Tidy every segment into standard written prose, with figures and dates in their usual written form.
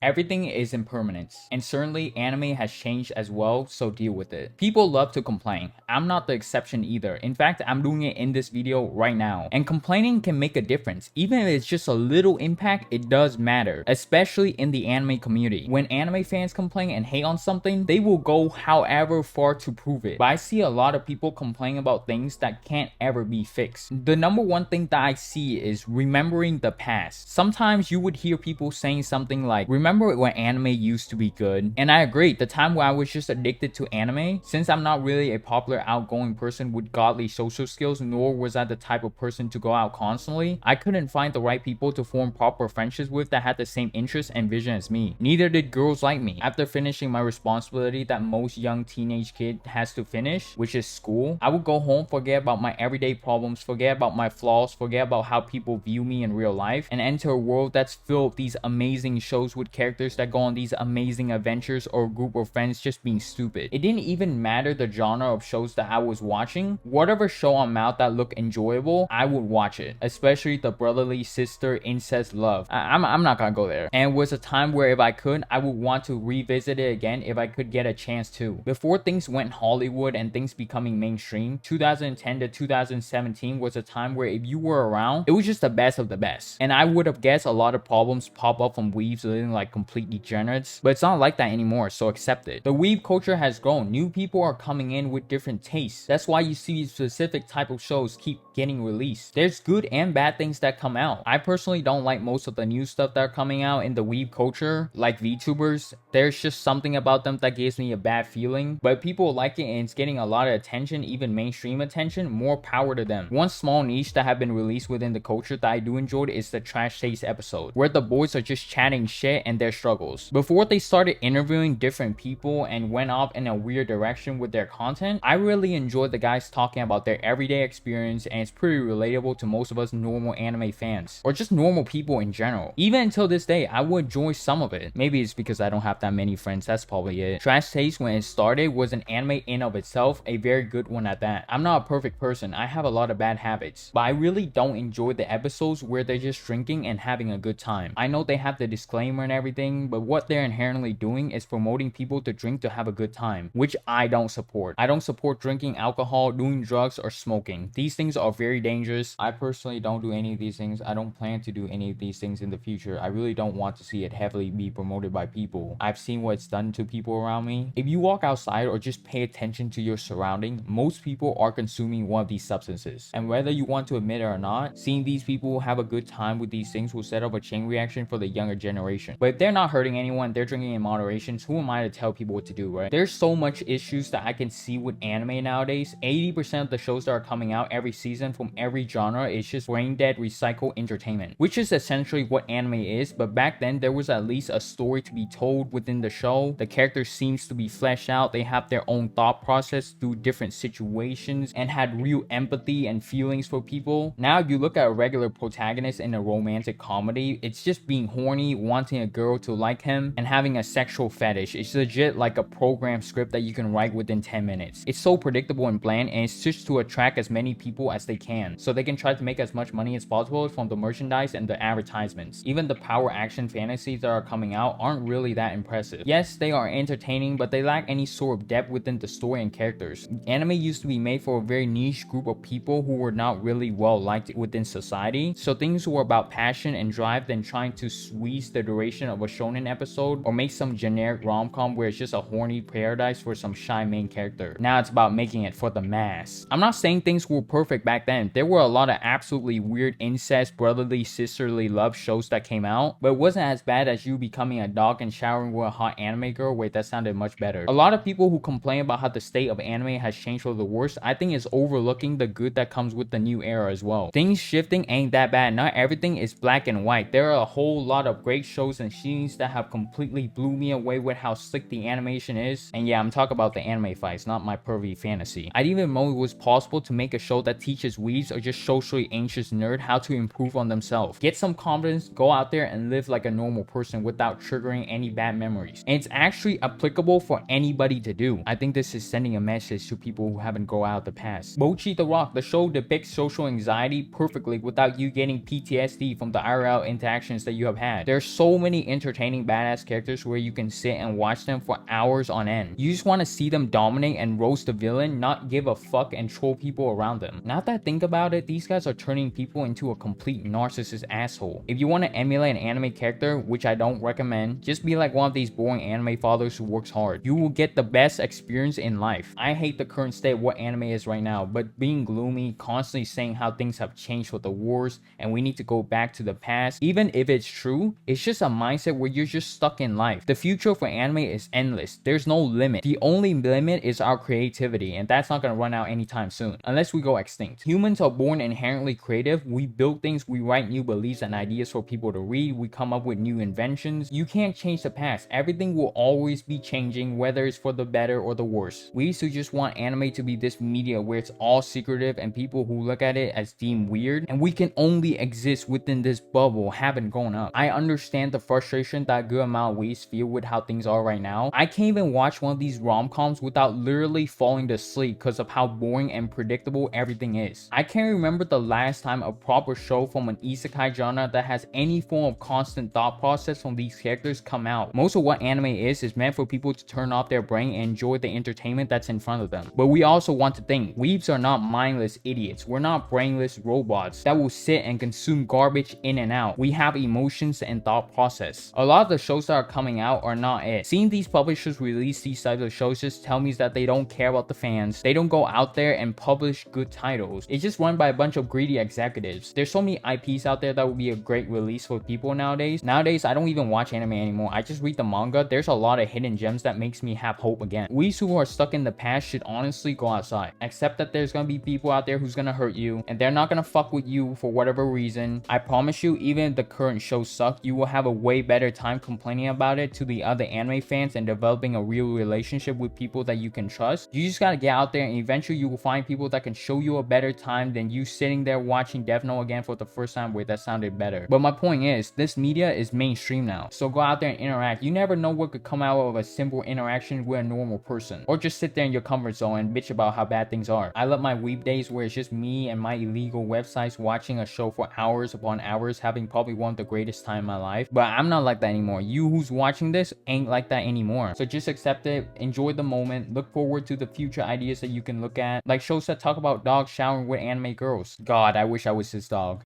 Everything is impermanence, and certainly anime has changed as well, so deal with it. People love to complain. I'm not the exception either. In fact, I'm doing it in this video right now. And complaining can make a difference. Even if it's just a little impact, it does matter, especially in the anime community. When anime fans complain and hate on something, they will go however far to prove it. But I see a lot of people complain about things that can't ever be fixed. The number one thing that I see is remembering the past. Sometimes you would hear people saying something like, remember when anime used to be good? And I agree, the time where I was just addicted to anime, since I'm not really a popular outgoing person with godly social skills, nor was I the type of person to go out constantly, I couldn't find the right people to form proper friendships with that had the same interests and vision as me. Neither did girls like me. After finishing my responsibility that most young teenage kid has to finish, which is school, I would go home, forget about my everyday problems, forget about my flaws, forget about how people view me in real life, and enter a world that's filled with these amazing shows with characters that go on these amazing adventures, or a group of friends just being stupid. It didn't even matter the genre of shows that I was watching. Whatever show I'm out that looked enjoyable, I would watch it, especially the brotherly sister incest love. I'm not gonna go there. And it was a time where if I could, I would want to revisit it again if I could get a chance to. Before things went Hollywood and things becoming mainstream, 2010 to 2017 was a time where if you were around, it was just the best of the best. And I would have guessed a lot of problems pop up from weebs living like complete degenerates, but it's not like that anymore, so accept it. The weeb culture has grown. New people are coming in with different tastes. That's why you see specific type of shows keep getting released. There's good and bad things that come out. I personally don't like most of the new stuff that are coming out in the weeb culture, like VTubers. There's just something about them that gives me a bad feeling, but people like it and it's getting a lot of attention, even mainstream attention. More power to them. One small niche that have been released within the culture that I do enjoy is the Trash Taste episode, where the boys are just chatting shit and their struggles. Before they started interviewing different people and went off in a weird direction with their content, I really enjoyed the guys talking about their everyday experience, and it's pretty relatable to most of us normal anime fans, or just normal people in general. Even until this day, I would enjoy some of it. Maybe it's because I don't have that many friends, that's probably it. Trash Taste, when it started, was an anime in of itself, a very good one at that. I'm not a perfect person, I have a lot of bad habits, but I really don't enjoy the episodes where they're just drinking and having a good time. I know they have the disclaimer and everything, but what they're inherently doing is promoting people to drink to have a good time, which I don't support. I don't support drinking alcohol, doing drugs, or smoking. These things are very dangerous. I personally don't do any of these things. I don't plan to do any of these things in the future. I really don't want to see it heavily be promoted by people. I've seen what it's done to people around me. If you walk outside or just pay attention to your surrounding, most people are consuming one of these substances. And whether you want to admit it or not, seeing these people have a good time with these things will set up a chain reaction for the younger generation. But if they're not hurting anyone, they're drinking in moderation, who am I to tell people what to do, right? There's so much issues that I can see with anime nowadays. 80% of the shows that are coming out every season from every genre is just brain dead recycled entertainment, which is essentially what anime is. But back then there was at least a story to be told within the show. The character seems to be fleshed out, they have their own thought process through different situations and had real empathy and feelings for people. Now if you look at a regular protagonist in a romantic comedy, it's just being horny, wanting a girl to like him, and having a sexual fetish. It's legit like a program script that you can write within 10 minutes. It's so predictable and bland, and it's just to attract as many people as they can, so they can try to make as much money as possible from the merchandise and the advertisements. Even the power action fantasies that are coming out aren't really that impressive. Yes, they are entertaining, but they lack any sort of depth within the story and characters. Anime used to be made for a very niche group of people who were not really well liked within society, so things were about passion and drive than trying to squeeze the duration of a shonen episode or make some generic rom-com where it's just a horny paradise for some shy main character. Now it's about making it for the mass. I'm not saying things were perfect back then. There were a lot of absolutely weird incest, brotherly, sisterly love shows that came out, but it wasn't as bad as you becoming a dog and showering with a hot anime girl. Wait, that sounded much better. A lot of people who complain about how the state of anime has changed for the worse, I think is overlooking the good that comes with the new era as well. Things shifting ain't that bad. Not everything is black and white. There are a whole lot of great shows and scenes that have completely blew me away with how slick the animation is. And yeah, I'm talking about the anime fights, not my pervy fantasy. I didn't even know it was possible to make a show that teaches weebs or just socially anxious nerd how to improve on themselves. Get some confidence, go out there and live like a normal person without triggering any bad memories. And it's actually applicable for anybody to do. I think this is sending a message to people who haven't grown out of the past. Bocchi the Rock, the show depicts social anxiety perfectly without you getting PTSD from the IRL interactions that you have had. There's so many entertaining badass characters where you can sit and watch them for hours on end. You just want to see them dominate and roast the villain, not give a fuck and troll people around them. Now that I think about it, these guys are turning people into a complete narcissist asshole. If you want to emulate an anime character, which I don't recommend, just be like one of these boring anime fathers who works hard. You will get the best experience in life. I hate the current state of what anime is right now, but being gloomy, constantly saying how things have changed with the wars and we need to go back to the past, even if it's true, it's just a mindset where you're just stuck in life. The future for anime is endless. There's no limit. The only limit is our creativity, and that's not going to run out anytime soon, unless we go extinct. Humans are born inherently creative. We build things, we write new beliefs and ideas for people to read, we come up with new inventions. You can't change the past. Everything will always be changing, whether it's for the better or the worse. We used to just want anime to be this media where it's all secretive and people who look at it as deemed weird, and we can only exist within this bubble haven't grown up. I understand the frustration that a good amount of wees feel with how things are right now. I can't even watch one of these rom-coms without literally falling to sleep because of how boring and predictable everything is. I can't remember the last time a proper show from an isekai genre that has any form of constant thought process from these characters come out. Most of what anime is meant for people to turn off their brain and enjoy the entertainment that's in front of them. But we also want to think, weebs are not mindless idiots. We're not brainless robots that will sit and consume garbage in and out. We have emotions and thought process. A lot of the shows that are coming out are not it. Seeing these publishers release these types of shows just tell me that they don't care about the fans. They don't go out there and publish good titles. It's just run by a bunch of greedy executives. There's so many IPs out there that would be a great release for people nowadays. Nowadays, I don't even watch anime anymore. I just read the manga. There's a lot of hidden gems that makes me have hope again. We who are stuck in the past should honestly go outside. Accept that there's gonna be people out there who's gonna hurt you, and they're not gonna fuck with you for whatever reason. I promise you, even if the current shows suck, you will have a way better time complaining about it to the other anime fans and developing a real relationship with people that you can trust. You just gotta get out there, and eventually you will find people that can show you a better time than you sitting there watching Death Note again for the first time. Wait, that sounded better. But my point is, this media is mainstream now, so go out there and interact. You never know what could come out of a simple interaction with a normal person, or just sit there in your comfort zone and bitch about how bad things are. I love my weeb days where it's just me and my illegal websites watching a show for hours upon hours, having probably one of the greatest time in my life. But I'm not like that anymore. You who's watching this ain't like that anymore. So just accept it, enjoy the moment, look forward to the future ideas that you can look at, like shows that talk about dogs showering with anime girls. God, I wish I was his dog.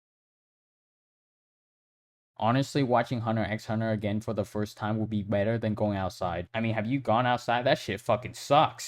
Honestly, watching Hunter x Hunter again for the first time would be better than going outside. I mean, have you gone outside? That shit fucking sucks.